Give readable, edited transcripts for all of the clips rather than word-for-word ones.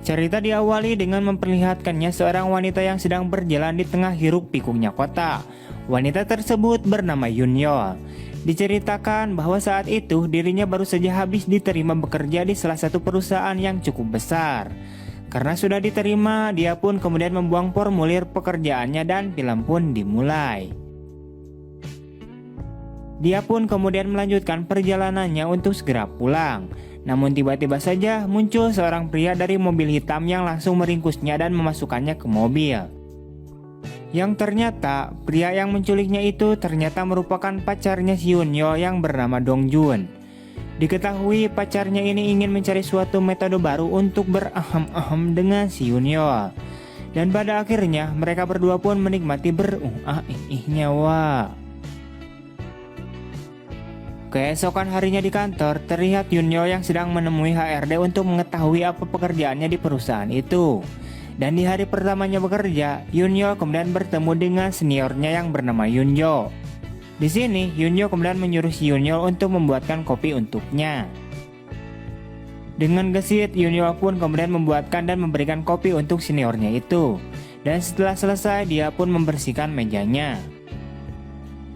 Cerita diawali dengan memperlihatkannya seorang wanita yang sedang berjalan di tengah hiruk pikuknya kota. Wanita tersebut bernama Yunyo. Diceritakan bahwa saat itu dirinya baru saja habis diterima bekerja di salah satu perusahaan yang cukup besar. Karena sudah diterima, dia pun kemudian membuang formulir pekerjaannya dan film pun dimulai. Dia pun kemudian melanjutkan perjalanannya untuk segera pulang. Namun tiba-tiba saja muncul seorang pria dari mobil hitam yang langsung meringkusnya dan memasukkannya ke mobil. Yang ternyata pria yang menculiknya itu ternyata merupakan pacarnya si Yunyo yang bernama Dongjun. Diketahui pacarnya ini ingin mencari suatu metode baru untuk berahem-ahem dengan si Yunyo. Dan pada akhirnya mereka berdua pun menikmati beruah-ihnya wah. Keesokan harinya di kantor, terlihat Yunyo yang sedang menemui HRD untuk mengetahui apa pekerjaannya di perusahaan itu. Dan di hari pertamanya bekerja, Yunyo kemudian bertemu dengan seniornya yang bernama Yunyo. Di sini, Yunyo kemudian menyuruh si Yunyo untuk membuatkan kopi untuknya. Dengan gesit, Yunyo pun kemudian membuatkan dan memberikan kopi untuk seniornya itu. Dan setelah selesai, dia pun membersihkan mejanya.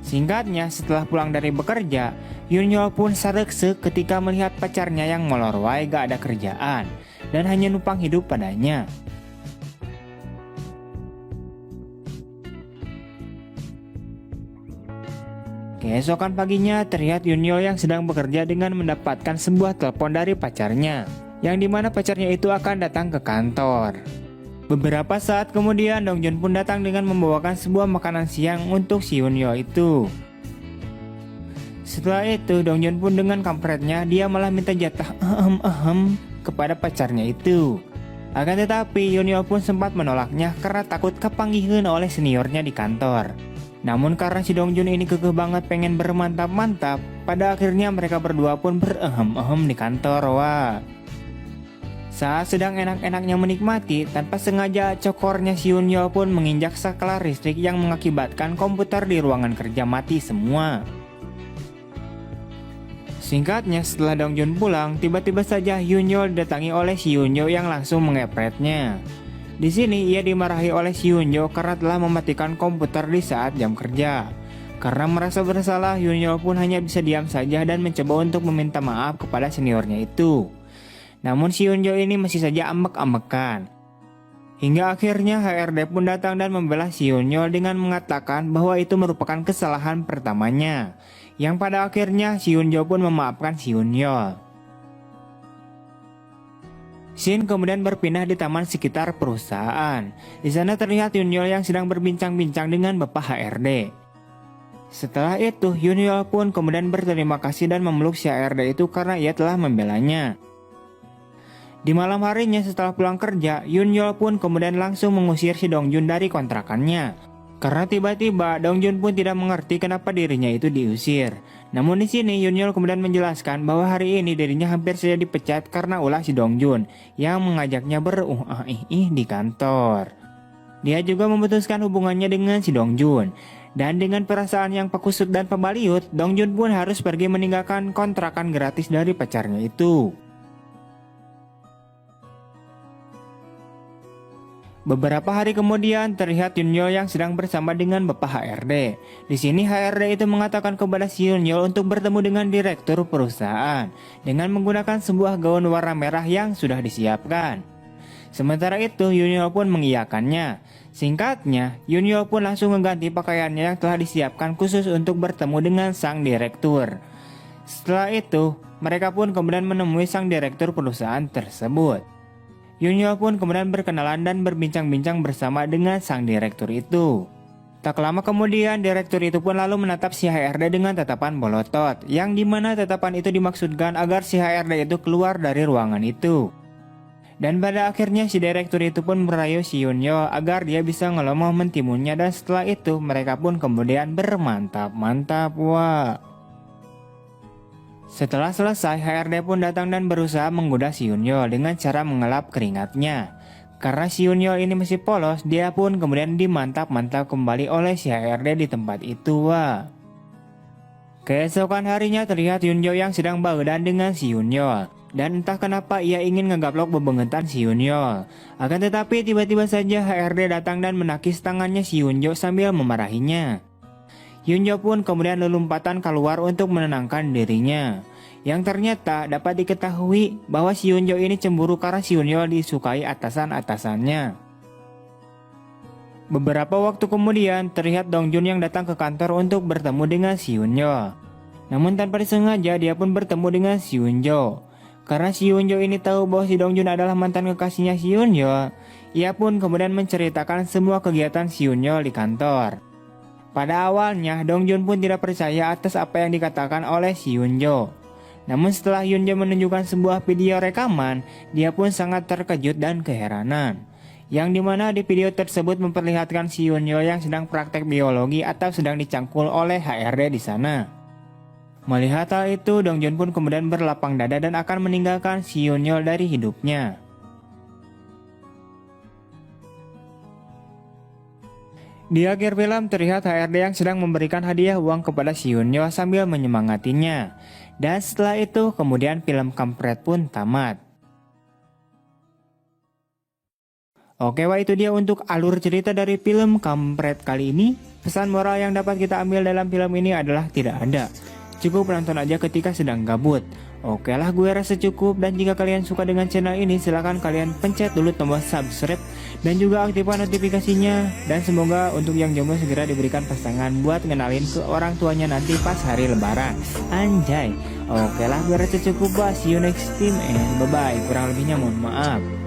Singkatnya, setelah pulang dari bekerja, Yunyo pun sarekse ketika melihat pacarnya yang molor wae gak ada kerjaan dan hanya numpang hidup padanya. Keesokan paginya terlihat Yunyo yang sedang bekerja dengan mendapatkan sebuah telepon dari pacarnya, yang dimana pacarnya itu akan datang ke kantor. Beberapa saat kemudian Dongjun pun datang dengan membawakan sebuah makanan siang untuk si Yunyo itu. Setelah itu Dongjun pun dengan kampretnya dia malah minta jatah kepada pacarnya itu. Akan tetapi Yunyo pun sempat menolaknya karena takut kepanggihan oleh seniornya di kantor. Namun karena si Dongjun ini kekeh banget pengen bermantap-mantap, pada akhirnya mereka berdua pun berahem-ahem di kantor wah. Saat sedang enak-enaknya menikmati, tanpa sengaja cokornya si Yunyo pun menginjak saklar listrik yang mengakibatkan komputer di ruangan kerja mati semua. Singkatnya, setelah Dongjun pulang, tiba-tiba saja Yunyo didatangi oleh si Yunyo yang langsung mengepretnya. Di sini ia dimarahi oleh si Yunyo karena telah mematikan komputer di saat jam kerja. Karena merasa bersalah, Yunyo pun hanya bisa diam saja dan mencoba untuk meminta maaf kepada seniornya itu. Namun si Yunyo ini masih saja ambek-ambekan. Hingga akhirnya HRD pun datang dan membela si Yunyo dengan mengatakan bahwa itu merupakan kesalahan pertamanya. Yang pada akhirnya si Yunyo pun memaafkan si Yunyo. Scene kemudian berpindah di taman sekitar perusahaan. Di sana terlihat Yunyo yang sedang berbincang-bincang dengan Bapak HRD. Setelah itu Yunyo pun kemudian berterima kasih dan memeluk si HRD itu karena ia telah membelanya. Di malam harinya setelah pulang kerja, Yunyo pun kemudian langsung mengusir si Dongjun dari kontrakannya. Karena tiba-tiba Dongjun pun tidak mengerti kenapa dirinya itu diusir. Namun di sini Yunyo kemudian menjelaskan bahwa hari ini dirinya hampir saja dipecat karena ulah si Dongjun yang mengajaknya beruah-ih di kantor. Dia juga memutuskan hubungannya dengan si Dongjun. Dan dengan perasaan yang pekusut dan pembaliut, Dongjun pun harus pergi meninggalkan kontrakan gratis dari pacarnya itu. Beberapa hari kemudian terlihat Yunyo yang sedang bersama dengan Bapak HRD. Di sini HRD itu mengatakan kepada si Yunyo untuk bertemu dengan direktur perusahaan dengan menggunakan sebuah gaun warna merah yang sudah disiapkan. Sementara itu Yunyo pun mengiyakannya. Singkatnya, Yunyo pun langsung mengganti pakaiannya yang telah disiapkan khusus untuk bertemu dengan sang direktur. Setelah itu, mereka pun kemudian menemui sang direktur perusahaan tersebut. Yunyo pun kemudian berkenalan dan berbincang-bincang bersama dengan sang direktur itu. Tak lama kemudian direktur itu pun lalu menatap si HRD dengan tatapan bolotot, yang dimana tatapan itu dimaksudkan agar si HRD itu keluar dari ruangan itu. Dan pada akhirnya si direktur itu pun merayu si Yunyo agar dia bisa ngelomoh mentimunnya, dan setelah itu mereka pun kemudian bermantap-mantap wah. Setelah selesai, HRD pun datang dan berusaha menggoda si Yunyo dengan cara mengelap keringatnya. Karena si Yunyo ini masih polos, dia pun kemudian dimantap-mantap kembali oleh si HRD di tempat itu wah. Keesokan harinya terlihat Yunyo yang sedang bahudan dengan si Yunyo. Dan entah kenapa ia ingin ngegaplok bebengetan si Yunyo. Akan tetapi tiba-tiba saja HRD datang dan menakis tangannya si Yunjo sambil memarahinya. Yunjo pun kemudian lelumpatan keluar untuk menenangkan dirinya. Yang ternyata dapat diketahui bahwa si Yunjo ini cemburu karena si Yunyo disukai atasan-atasannya. Beberapa waktu kemudian terlihat Dongjun yang datang ke kantor untuk bertemu dengan si Yunjo. Namun tanpa disengaja dia pun bertemu dengan si Yunjo. Karena si Yunjo ini tahu bahwa si Dongjun adalah mantan kekasihnya si Yunjo, ia pun kemudian menceritakan semua kegiatan si Yunjo di kantor. Pada awalnya Dongjun pun tidak percaya atas apa yang dikatakan oleh si Yunjo. Namun setelah Yunjo menunjukkan sebuah video rekaman, dia pun sangat terkejut dan keheranan. Yang dimana di video tersebut memperlihatkan si Yunjo yang sedang praktek biologi atau sedang dicangkul oleh HRD di sana. Melihat hal itu, Dongjun pun kemudian berlapang dada dan akan meninggalkan si Yunyo dari hidupnya. Di akhir film terlihat HRD yang sedang memberikan hadiah uang kepada si Yunyo sambil menyemangatinya. Dan setelah itu kemudian film kampret pun tamat. Oke, wah itu dia untuk alur cerita dari film kampret kali ini. Pesan moral yang dapat kita ambil dalam film ini adalah tidak ada. Cukup nonton aja ketika sedang gabut. Oke lah, gue rasa cukup. Dan jika kalian suka dengan channel ini, silahkan kalian pencet dulu tombol subscribe dan juga aktifkan notifikasinya. Dan semoga untuk yang jomblo segera diberikan pasangan buat ngenalin ke orang tuanya nanti pas hari lebaran. Anjay. Oke lah, gue rasa cukup. See you next time and bye bye. Kurang lebihnya mohon maaf.